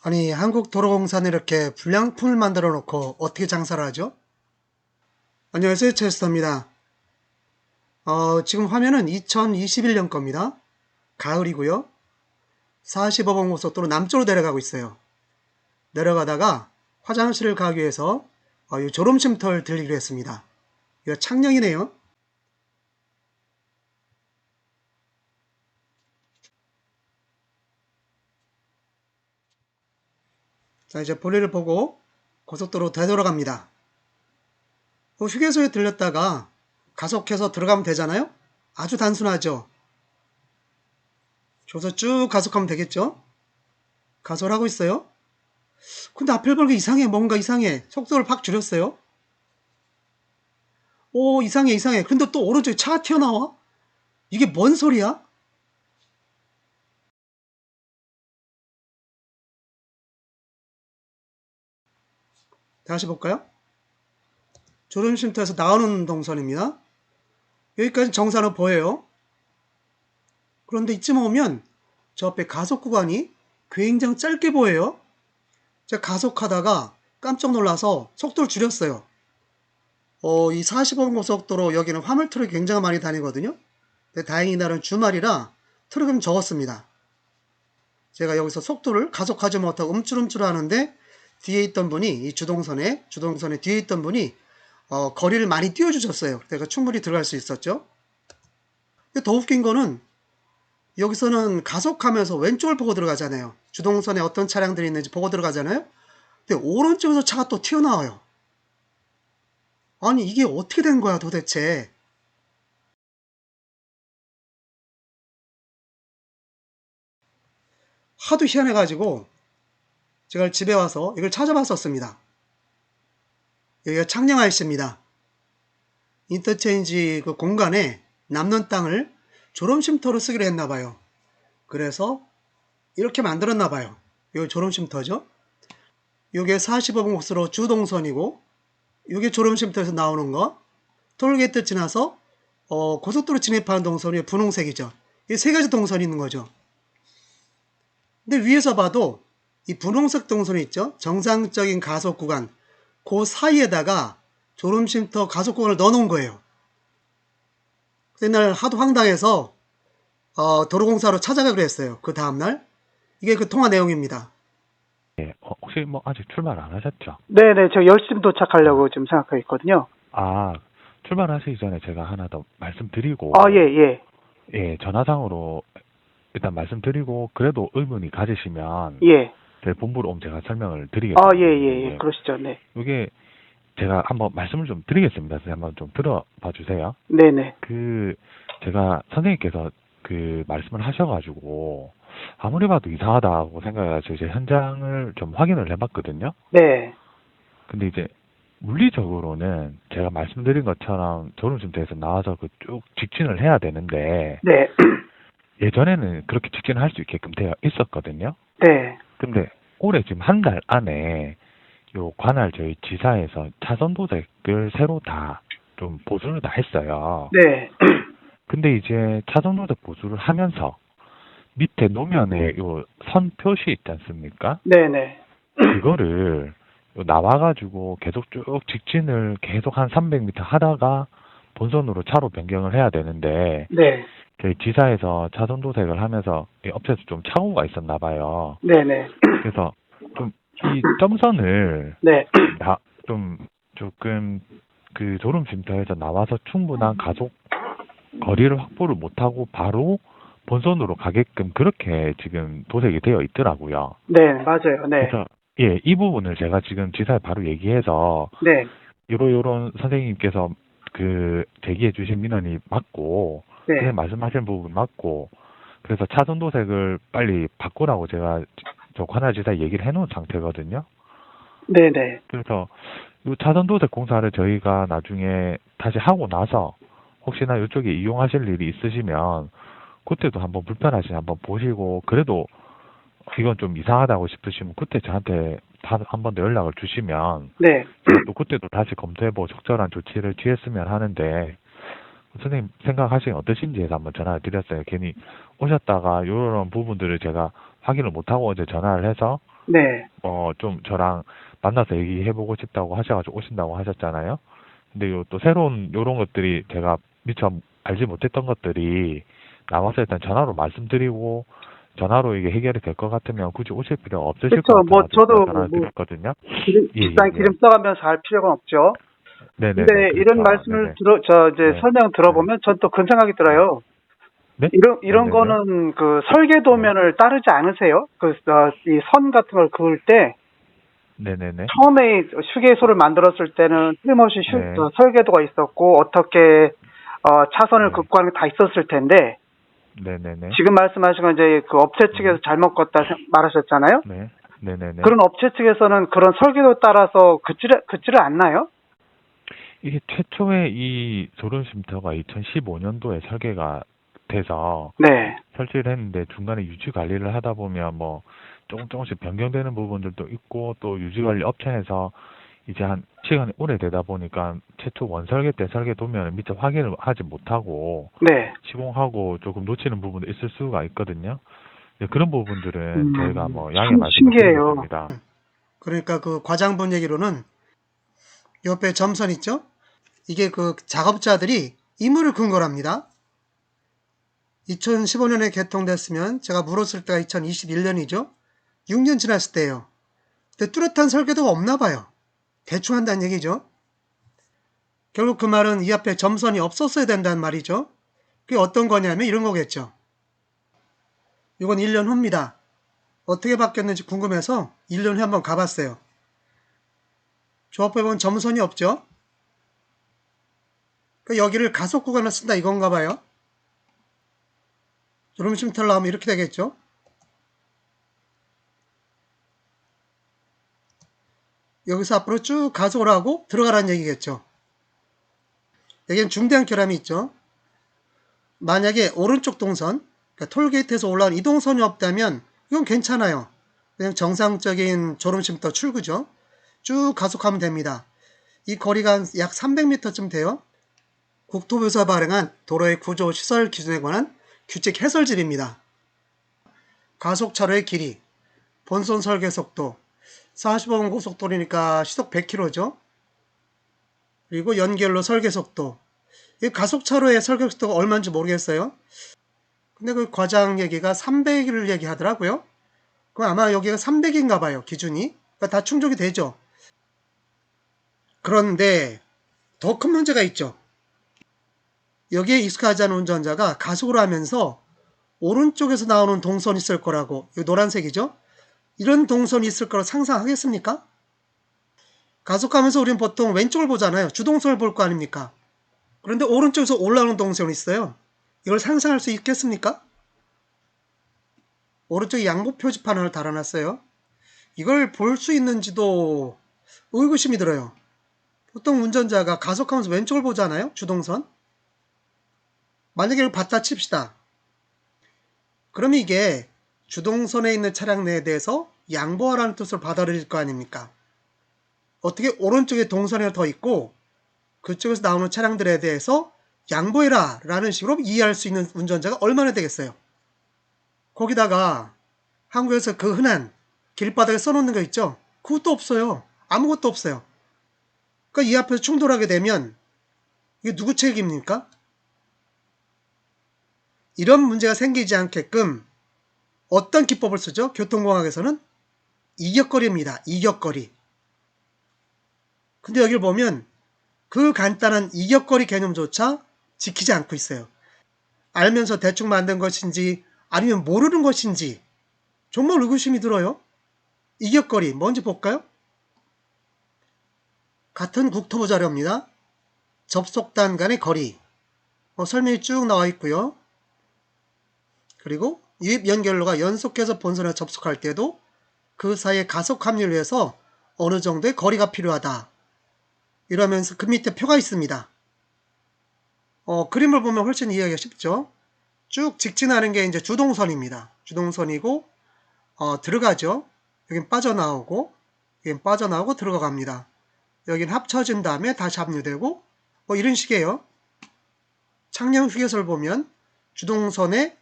아니, 한국도로공사는 이렇게 불량품을 만들어 놓고 어떻게 장사를 하죠? 안녕하세요, 체스터입니다. 지금 화면은 2021년 겁니다. 가을이고요. 45번 고속도로 남쪽으로 내려가고 있어요. 내려가다가 화장실을 가기 위해서 이 졸음쉼터를 들리기로 했습니다. 이거 창녕이네요. 자, 이제 볼일을 보고 고속도로 되돌아갑니다. 휴게소에 들렸다가 가속해서 들어가면 되잖아요? 아주 단순하죠? 저기서 쭉 가속하면 되겠죠? 가속을 하고 있어요. 근데 앞을 보니까 이상해. 뭔가 이상해. 속도를 팍 줄였어요. 오, 이상해, 이상해. 근데 또 오른쪽에 차가 튀어나와? 이게 뭔 소리야? 다시 볼까요? 졸음쉼터에서 나오는 동선입니다. 여기까지 정사로 보여요. 그런데 이쯤 오면 저 앞에 가속 구간이 굉장히 짧게 보여요. 제가 가속하다가 깜짝 놀라서 속도를 줄였어요. 이 45번 고속도로 여기는 화물 트럭이 굉장히 많이 다니거든요. 근데 다행히 이날은 주말이라 트럭은 적었습니다. 제가 여기서 속도를 가속하지 못하고 움찔움찔 하는데 뒤에 있던 분이 이 주동선에 뒤에 있던 분이 거리를 많이 띄워주셨어요. 내가 충분히 들어갈 수 있었죠. 더 웃긴 거는 여기서는 가속하면서 왼쪽을 보고 들어가잖아요. 주동선에 어떤 차량들이 있는지 보고 들어가잖아요. 근데 오른쪽에서 차가 또 튀어나와요. 아니 이게 어떻게 된 거야 도대체. 하도 희한해가지고 제가 집에 와서 이걸 찾아봤었습니다. 여기가 창녕 IC입니다. 인터체인지 그 공간에 남는 땅을 졸음쉼터로 쓰기로 했나봐요. 그래서 이렇게 만들었나봐요. 이거 졸음쉼터죠. 이게 45번 국수로 주동선이고 이게 졸음쉼터에서 나오는 거. 톨게이트 지나서 고속도로 진입하는 동선이 분홍색이죠. 이 세 가지 동선이 있는 거죠. 근데 위에서 봐도 이 분홍색 동선이 있죠. 정상적인 가속 구간 그 사이에다가 졸음쉼터 가속 구간을 넣어놓은 거예요. 그날 하도 황당해서 도로공사로 찾아가기로 했어요. 그 다음날. 이게 그 통화 내용입니다. 예, 혹시 뭐 아직 출발 안 하셨죠? 네네, 저 10시 도착하려고 지금 생각하고 있거든요. 아, 출발하시기 전에 제가 하나 더 말씀드리고, 아, 예, 예, 예, 전화상으로 일단 말씀드리고, 그래도 의문이 가지시면, 예. 저희 본부로 오면 제가 설명을 아, 드리겠습니다. 예, 예, 예. 예, 그러시죠, 네. 이게 제가 한번 말씀을 좀 드리겠습니다. 선생님 한번 좀 들어봐 주세요. 네네. 제가 선생님께서 그 말씀을 하셔가지고, 아무리 봐도 이상하다고 생각해서 이제 현장을 좀 확인을 해봤거든요. 네, 근데 이제 물리적으로는 제가 말씀드린 것처럼 졸음쉼터에서 나와서 그 쭉 직진을 해야 되는데 네, 예전에는 그렇게 직진을 할 수 있게끔 되어 있었거든요. 네, 근데 올해 지금 한 달 안에 요 관할 저희 지사에서 차선 도색을 새로 다 좀 보수를 다 했어요. 네, 근데 이제 차선 도색 보수를 하면서 밑에 노면에 요 선 표시 있지 않습니까? 네네. 그거를 나와가지고 계속 쭉 직진을 계속 한 300m 하다가 본선으로 차로 변경을 해야 되는데 네, 저희 지사에서 차선 도색을 하면서 이 업체에서 좀 착오가 있었나 봐요. 네네. 그래서 좀 이 점선을 네, 좀 조금 그 졸음쉼터에서 나와서 충분한 가속 거리를 확보를 못하고 바로 본선으로 가게끔 그렇게 지금 도색이 되어 있더라고요. 네, 맞아요, 네, 그래서 예, 이 부분을 제가 지금 지사에 바로 얘기해서 네, 요런 선생님께서 그 제기해 주신 민원이 맞고 네, 선생님 말씀하신 부분 맞고 그래서 차선 도색을 빨리 바꾸라고 제가 저 관할지사에 얘기를 해놓은 상태거든요. 네네. 그래서 이 차선 도색 공사를 저희가 나중에 다시 하고 나서 혹시나 이쪽에 이용하실 일이 있으시면 그때도 한번 불편하시면 한번 보시고 그래도 이건 좀 이상하다고 싶으시면 그때 저한테 한 번 더 연락을 주시면 네, 제가 또 그때도 다시 검토해보고 적절한 조치를 취했으면 하는데 선생님 생각하시기 어떠신지 해서 한번 전화를 드렸어요. 괜히 오셨다가 이런 부분들을 제가 확인을 못하고 어제 전화를 해서 네. 좀 저랑 만나서 얘기해보고 싶다고 하셔가지고 오신다고 하셨잖아요. 근데 또 새로운 요런 것들이 제가 미처 알지 못했던 것들이 나와서 일단 전화로 말씀드리고 전화로 이게 해결이 될 것 같으면 굳이 오실 필요 없으실 것 그렇죠. 뭐 같아가지고 제가 저도 전화를 뭐 드렸거든요. 예, 예, 비싼 예. 기름 써가면서 할 필요가 없죠. 네네네, 근데 이런 그렇죠. 말씀을 네네. 이제 네. 설명 네. 들어보면 전 또 그런 생각이 네. 들어요. 네? 이런 네네네. 거는 그 네. 설계도면을 따르지 않으세요? 이 선 같은 걸 그을 때 네네네. 처음에 휴게소를 만들었을 때는 틀림없이 네. 설계도가 있었고 어떻게 차선을 네. 긋고 하는 게 다 있었을 텐데 네네네. 지금 말씀하신 건 이제 그 업체 측에서 네. 잘못 걷다 말하셨잖아요. 네. 네네네. 그런 업체 측에서는 그런 설계도 따라서 긋지를 않나요? 이게 최초에 이 졸음쉼터가 2015년도에 설계가 돼서 네. 설치를 했는데 중간에 유지 관리를 하다 보면 뭐 조금씩 변경되는 부분들도 있고 또 유지 관리 업체에서 이제 한 시간이 오래되다 보니까 최초 원설계 때 설계 도면을 미처 확인을 하지 못하고 네. 시공하고 조금 놓치는 부분도 있을 수가 있거든요. 네, 그런 부분들은 저희가 뭐 양해 참 말씀을 신기해요. 드리겠습니다. 그러니까 그 과장분 얘기로는 옆에 점선 있죠? 이게 그 작업자들이 임의를 근 거랍니다. 2015년에 개통됐으면 제가 물었을 때가 2021년이죠. 6년 지났을 때예요. 근데 뚜렷한 설계도가 없나 봐요. 대충 한다는 얘기죠. 결국 그 말은 이 앞에 점선이 없었어야 된다는 말이죠. 그게 어떤 거냐면 이런 거겠죠. 이건 1년 후입니다. 어떻게 바뀌었는지 궁금해서 1년 후에 한번 가봤어요. 조합부에 보면 점선이 없죠. 그러니까 여기를 가속 구간을 쓴다 이건가 봐요. 졸음쉼터를 나오면 이렇게 되겠죠. 여기서 앞으로 쭉 가속을 하고 들어가라는 얘기겠죠. 여기는 중대한 결함이 있죠. 만약에 오른쪽 동선, 그러니까 톨게이트에서 올라온 이 동선이 없다면 이건 괜찮아요. 그냥 정상적인 졸음쉼터 출구죠. 쭉 가속하면 됩니다. 이 거리가 약 300m쯤 돼요. 국토부에서 발행한 도로의 구조 시설 기준에 관한 규칙 해설집입니다. 가속차로의 길이, 본선 설계 속도, 45번 고속도로니까 시속 100km죠. 그리고 연결로 설계 속도. 이 가속차로의 설계 속도가 얼마인지 모르겠어요. 근데 그 과장 얘기가 300을 얘기하더라고요. 그럼 아마 여기가 300인가 봐요, 기준이. 그러니까 다 충족이 되죠. 그런데 더 큰 문제가 있죠. 여기에 익숙하지 않은 운전자가 가속을 하면서 오른쪽에서 나오는 동선이 있을 거라고, 이 노란색이죠? 이런 동선이 있을 거라고 상상하겠습니까? 가속하면서 우리는 보통 왼쪽을 보잖아요. 주동선을 볼 거 아닙니까? 그런데 오른쪽에서 올라오는 동선이 있어요. 이걸 상상할 수 있겠습니까? 오른쪽에 양보 표지판 하나를 달아놨어요. 이걸 볼 수 있는지도 의구심이 들어요. 보통 운전자가 가속하면서 왼쪽을 보잖아요. 주동선. 만약에 이걸 봤다 칩시다. 그러면 이게 주동선에 있는 차량 내에 대해서 양보하라는 뜻으로 받아들일 거 아닙니까? 어떻게 오른쪽에 동선이 하나 더 있고 그쪽에서 나오는 차량들에 대해서 양보해라 라는 식으로 이해할 수 있는 운전자가 얼마나 되겠어요? 거기다가 한국에서 그 흔한 길바닥에 써놓는 거 있죠? 그것도 없어요. 아무것도 없어요. 그러니까 이 앞에서 충돌하게 되면 이게 누구 책임입니까? 이런 문제가 생기지 않게끔 어떤 기법을 쓰죠? 교통공학에서는 이격거리입니다. 이격거리. 근데 여기를 보면 그 간단한 이격거리 개념조차 지키지 않고 있어요. 알면서 대충 만든 것인지 아니면 모르는 것인지 정말 의구심이 들어요. 이격거리 뭔지 볼까요? 같은 국토부 자료입니다. 접속단 간의 거리 설명이 쭉 나와 있고요. 그리고 유입 연결로가 연속해서 본선에 접속할 때도 그 사이에 가속 합류를 위해서 어느 정도의 거리가 필요하다. 이러면서 그 밑에 표가 있습니다. 그림을 보면 훨씬 이해하기가 쉽죠. 쭉 직진하는 게 이제 주동선입니다. 주동선이고 들어가죠. 여긴 빠져나오고 여긴 빠져나오고 들어갑니다. 여긴 합쳐진 다음에 다시 합류되고 뭐 이런 식이에요. 창녕 휴게소를 보면 주동선에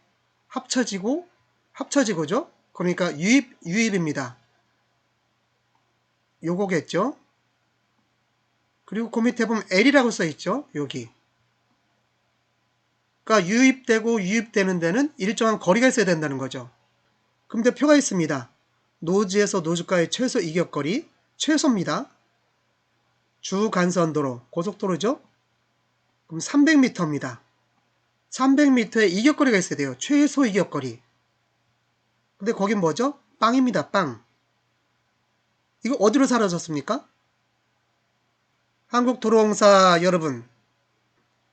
합쳐지고죠. 그러니까 유입입니다. 요거겠죠. 그리고 그 밑에 보면 L이라고 써있죠. 여기. 그러니까 유입되고 유입되는 데는 일정한 거리가 있어야 된다는 거죠. 근데 표가 있습니다. 노지에서 노지까지 최소 이격거리, 최소입니다. 주간선도로, 고속도로죠. 그럼 300m입니다. 300m에 이격거리가 있어야 돼요. 최소 이격거리. 근데 거긴 뭐죠? 빵입니다. 빵. 이거 어디로 사라졌습니까? 한국도로공사 여러분,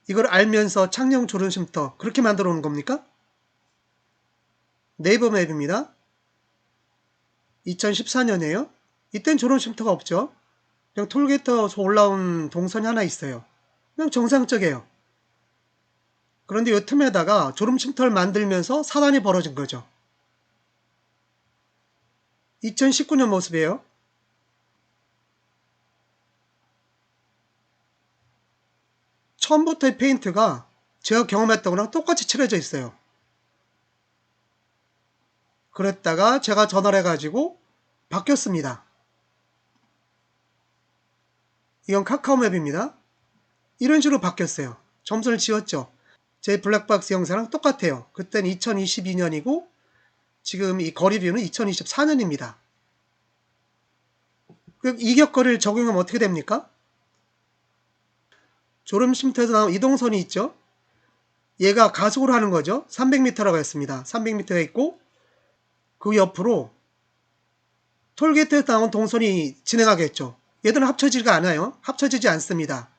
이걸 알면서 창녕 졸음쉼터 그렇게 만들어 놓은 겁니까? 네이버 맵입니다. 2014년이에요. 이땐 졸음쉼터가 없죠. 그냥 톨게이트에서 올라온 동선이 하나 있어요. 그냥 정상적이에요. 그런데 이 틈에다가 졸음쉼터를 만들면서 사단이 벌어진 거죠. 2019년 모습이에요. 처음부터의 페인트가 제가 경험했던 거랑 똑같이 칠해져 있어요. 그랬다가 제가 전화를 해가지고 바뀌었습니다. 이건 카카오맵입니다. 이런 식으로 바뀌었어요. 점선을 지웠죠. 제 블랙박스 영상랑 똑같아요. 그때는 2022년이고 지금 이 거리뷰는 2024년입니다. 이격거리를 적용하면 어떻게 됩니까? 졸음쉼터에서 나온 이동선이 있죠. 얘가 가속으로 하는 거죠. 300m라고 했습니다. 300m가 있고 그 옆으로 톨게이트에서 나온 동선이 진행하겠죠. 얘들은 합쳐지지가 않아요. 합쳐지지 않습니다.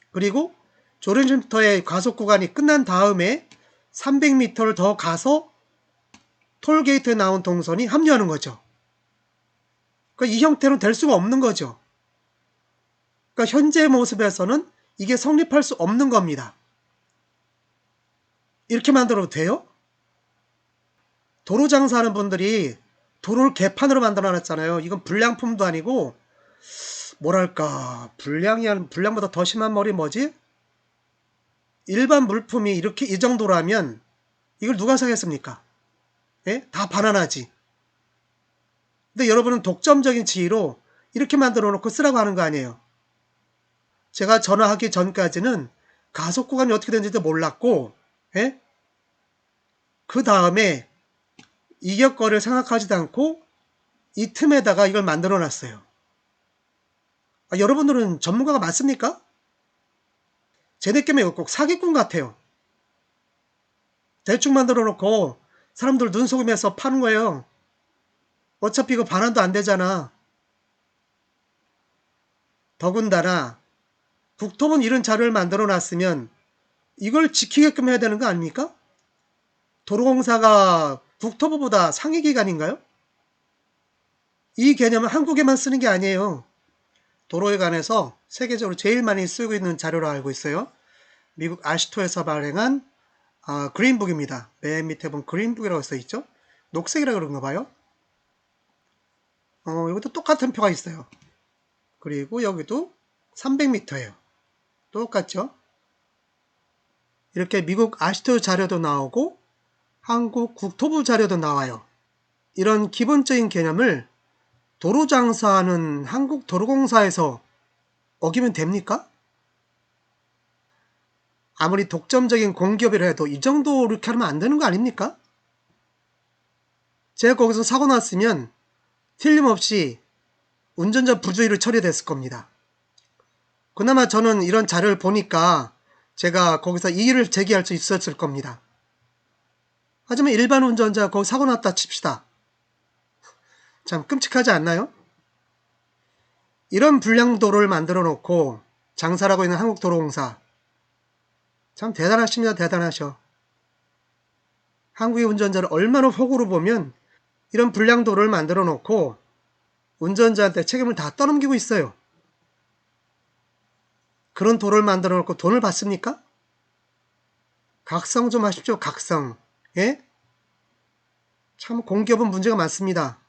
그리고 졸음쉼터의 가속 구간이 끝난 다음에 300m를 더 가서 톨게이트에 나온 동선이 합류하는 거죠. 그러니까 이 형태로 될 수가 없는 거죠. 그러니까 현재 모습에서는 이게 성립할 수 없는 겁니다. 이렇게 만들어도 돼요? 도로 장사하는 분들이 도로를 개판으로 만들어 놨잖아요. 이건 불량품도 아니고 뭐랄까 불량보다 더 심한 말이 뭐지? 일반 물품이 이렇게 이 정도라면 이걸 누가 사겠습니까? 예? 다 반환하지. 근데 여러분은 독점적인 지위로 이렇게 만들어 놓고 쓰라고 하는 거 아니에요. 제가 전화하기 전까지는 가속 구간이 어떻게 되는지도 몰랐고, 예? 그 다음에 이격거리를 생각하지도 않고 이 틈에다가 이걸 만들어 놨어요. 여러분들은 전문가가 맞습니까? 제 느낌에 꼭 사기꾼 같아요. 대충 만들어 놓고 사람들 눈속임해서 파는 거예요. 어차피 이거 반환도 안 되잖아. 더군다나 국토부는 이런 자료를 만들어 놨으면 이걸 지키게끔 해야 되는 거 아닙니까? 도로공사가 국토부보다 상위 기관인가요? 이 개념은 한국에만 쓰는 게 아니에요. 도로에 관해서 세계적으로 제일 많이 쓰고 있는 자료로 알고 있어요. 미국 아시토에서 발행한 그린북입니다. 맨 밑에 보면 그린북이라고 써있죠. 녹색이라고 그런가 봐요. 여기도 똑같은 표가 있어요. 그리고 여기도 300m예요. 똑같죠. 이렇게 미국 아시토 자료도 나오고 한국 국토부 자료도 나와요. 이런 기본적인 개념을 도로 장사하는 한국도로공사에서 어기면 됩니까? 아무리 독점적인 공기업이라 해도 이 정도 이렇게 하면 안 되는 거 아닙니까? 제가 거기서 사고 났으면 틀림없이 운전자 부주의로 처리됐을 겁니다. 그나마 저는 이런 자료를 보니까 제가 거기서 이의를 제기할 수 있었을 겁니다. 하지만 일반 운전자 거기 사고 났다 칩시다. 참 끔찍하지 않나요? 이런 불량도로를 만들어 놓고 장사를 하고 있는 한국도로공사 참 대단하십니다. 대단하셔. 한국의 운전자를 얼마나 호구로 보면 이런 불량도로를 만들어 놓고 운전자한테 책임을 다 떠넘기고 있어요. 그런 도로를 만들어 놓고 돈을 받습니까? 각성 좀 하십시오. 각성. 예? 참 공기업은 문제가 많습니다.